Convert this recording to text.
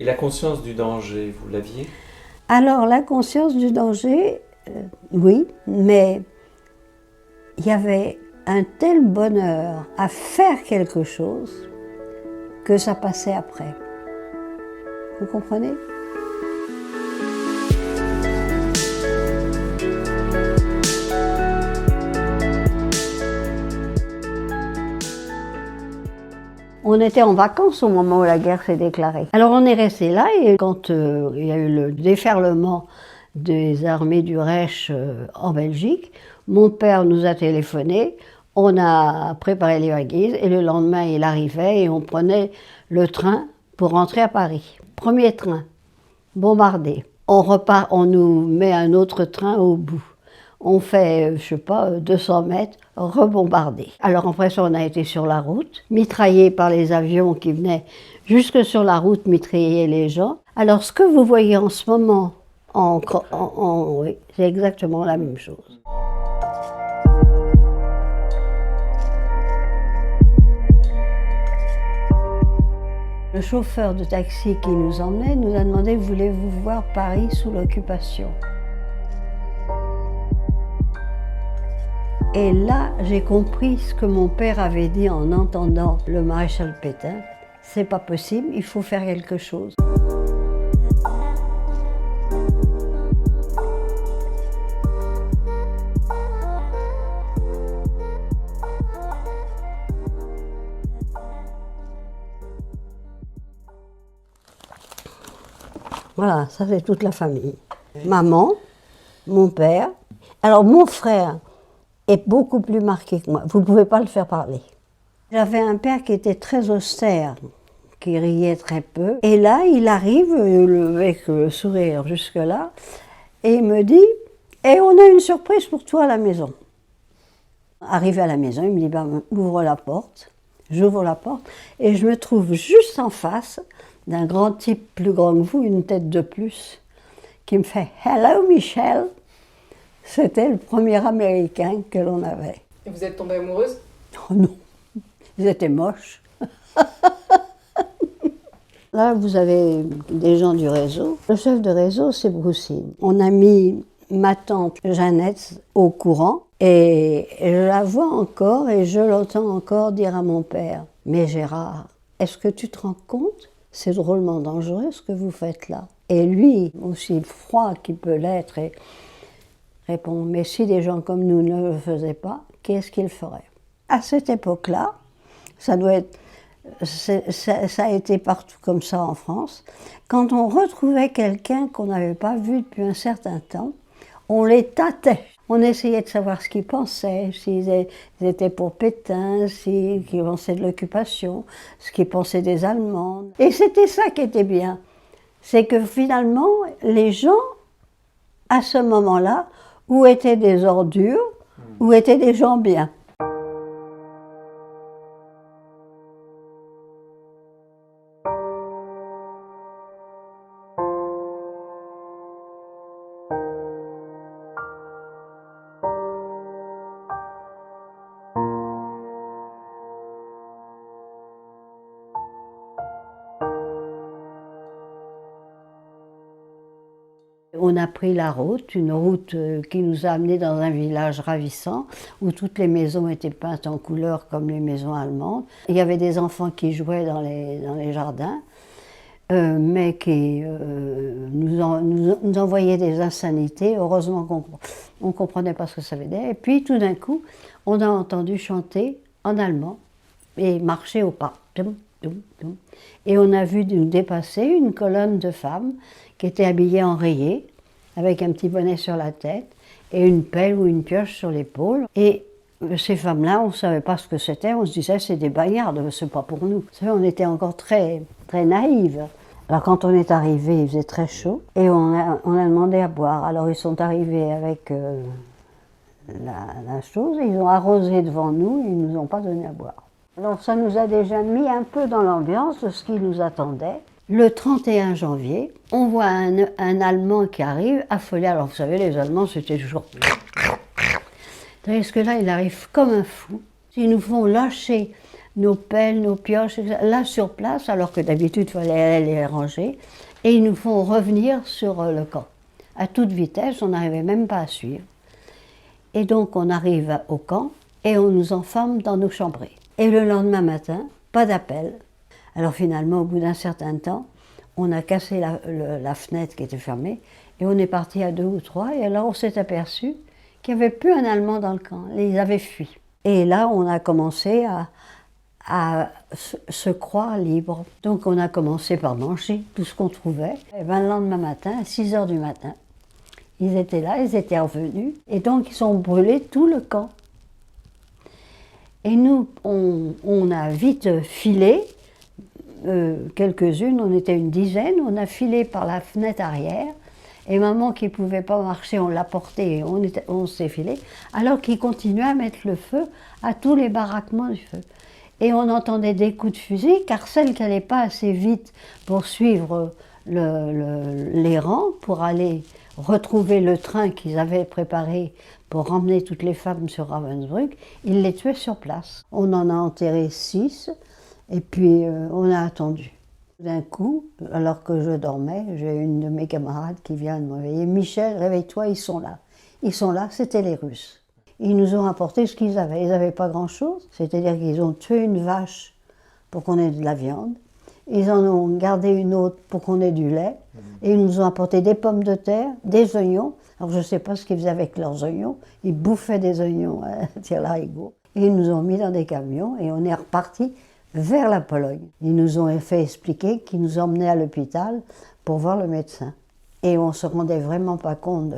Et la conscience du danger, vous l'aviez? Alors, la conscience du danger, oui, mais il y avait un tel bonheur à faire quelque chose que ça passait après. Vous comprenez? On était en vacances au moment où la guerre s'est déclarée. Alors on est resté là et quand il y a eu le déferlement des armées du Reich en Belgique, mon père nous a téléphoné, on a préparé les valises et le lendemain il arrivait et on prenait le train pour rentrer à Paris. Premier train, bombardé. On repart, on nous met un autre train au bout. On fait, je sais pas, 200 mètres, rebombardé. Alors après ça, on a été sur la route, mitraillés par les avions qui venaient jusque sur la route mitrailler les gens. Alors ce que vous voyez en ce moment, oui, c'est exactement la même chose. Le chauffeur de taxi qui nous emmenait nous a demandé « Voulez-vous voir Paris sous l'occupation ?» Et là, j'ai compris ce que mon père avait dit en entendant le maréchal Pétain. C'est pas possible, il faut faire quelque chose. Voilà, ça c'est toute la famille. Maman, mon père. Alors mon frère est beaucoup plus marqué que moi. Vous ne pouvez pas le faire parler. J'avais un père qui était très austère, qui riait très peu. Et là, il arrive avec le sourire jusque-là et il me dit « Et on a une surprise pour toi à la maison. » Arrivé à la maison, il me dit ben, « Ouvre la porte. » J'ouvre la porte et je me trouve juste en face d'un grand type plus grand que vous, une tête de plus, qui me fait « Hello Michel !» C'était le premier Américain que l'on avait. Et vous êtes tombée amoureuse? Oh non, ils étaient moches. Là, vous avez des gens du réseau. Le chef de réseau, c'est Broussine. On a mis ma tante Jeannette au courant et je la vois encore et je l'entends encore dire à mon père « Mais Gérard, est-ce que tu te rends compte? C'est drôlement dangereux ce que vous faites là. » Et lui, aussi froid qu'il peut l'être, répond « Mais si des gens comme nous ne le faisaient pas, qu'est-ce qu'ils feraient ?» À cette époque-là, ça a été partout comme ça en France, quand on retrouvait quelqu'un qu'on n'avait pas vu depuis un certain temps, on les tâtait. On essayait de savoir ce qu'ils pensaient, s'ils étaient pour Pétain, s'ils pensaient de l'occupation, ce qu'ils pensaient des Allemands. Et c'était ça qui était bien, c'est que finalement, les gens, à ce moment-là, où étaient des ordures, où étaient des gens bien. On a pris la route, une route qui nous a amenés dans un village ravissant où toutes les maisons étaient peintes en couleur comme les maisons allemandes. Il y avait des enfants qui jouaient dans les jardins, mais qui nous envoyaient des insanités. Heureusement qu'on ne comprenait pas ce que ça veut dire. Et puis tout d'un coup, on a entendu chanter en allemand et marcher au pas. Et on a vu nous dépasser une colonne de femmes qui étaient habillées en rayé, avec un petit bonnet sur la tête et une pelle ou une pioche sur l'épaule. Et ces femmes-là, on ne savait pas ce que c'était, on se disait c'est des bagnardes, c'est pas pour nous. Vous savez, on était encore très, très naïves. Alors quand on est arrivé, il faisait très chaud et on a demandé à boire. Alors ils sont arrivés avec la chose, ils ont arrosé devant nous, ils ne nous ont pas donné à boire. Alors ça nous a déjà mis un peu dans l'ambiance de ce qui nous attendait. Le 31 janvier, on voit un Allemand qui arrive, affolé. Alors vous savez, les Allemands, c'était toujours... Tandis que là, il arrive comme un fou. Ils nous font lâcher nos pelles, nos pioches, etc. Là sur place, alors que d'habitude il fallait aller les ranger, et ils nous font revenir sur le camp. À toute vitesse, on n'arrivait même pas à suivre. Et donc on arrive au camp et on nous enferme dans nos chambrées. Et le lendemain matin, pas d'appel. Alors finalement, au bout d'un certain temps, on a cassé la fenêtre qui était fermée et on est parti à 2 ou 3. Et alors on s'est aperçu qu'il n'y avait plus un Allemand dans le camp. Ils avaient fui. Et là, on a commencé à se croire libre. Donc on a commencé par manger tout ce qu'on trouvait. Et ben, le lendemain matin, à 6 heures du matin, ils étaient là, ils étaient revenus. Et donc ils ont brûlé tout le camp. Et nous, on a vite filé, quelques-unes, on était une dizaine, on a filé par la fenêtre arrière. Et maman qui ne pouvait pas marcher, on l'a portée et on s'est filé, alors qu'ils continuaient à mettre le feu à tous les baraquements du feu. Et on entendait des coups de fusil, car celles qui n'allaient pas assez vite pour suivre les rangs, pour aller retrouver le train qu'ils avaient préparé pour ramener toutes les femmes sur Ravensbrück, ils les tuaient sur place. On en a enterré 6, et puis on a attendu. D'un coup, alors que je dormais, j'ai une de mes camarades qui vient de me réveiller. « Michel, réveille-toi, ils sont là. » Ils sont là, c'était les Russes. Ils nous ont apporté ce qu'ils avaient. Ils n'avaient pas grand-chose, c'est-à-dire qu'ils ont tué une vache pour qu'on ait de la viande. Ils en ont gardé une autre pour qu'on ait du lait. Et ils nous ont apporté des pommes de terre, des oignons. Alors je ne sais pas ce qu'ils faisaient avec leurs oignons. Ils bouffaient des oignons à tire-larigot. Et ils nous ont mis dans des camions et on est reparti vers la Pologne. Ils nous ont fait expliquer qu'ils nous emmenaient à l'hôpital pour voir le médecin. Et on ne se rendait vraiment pas compte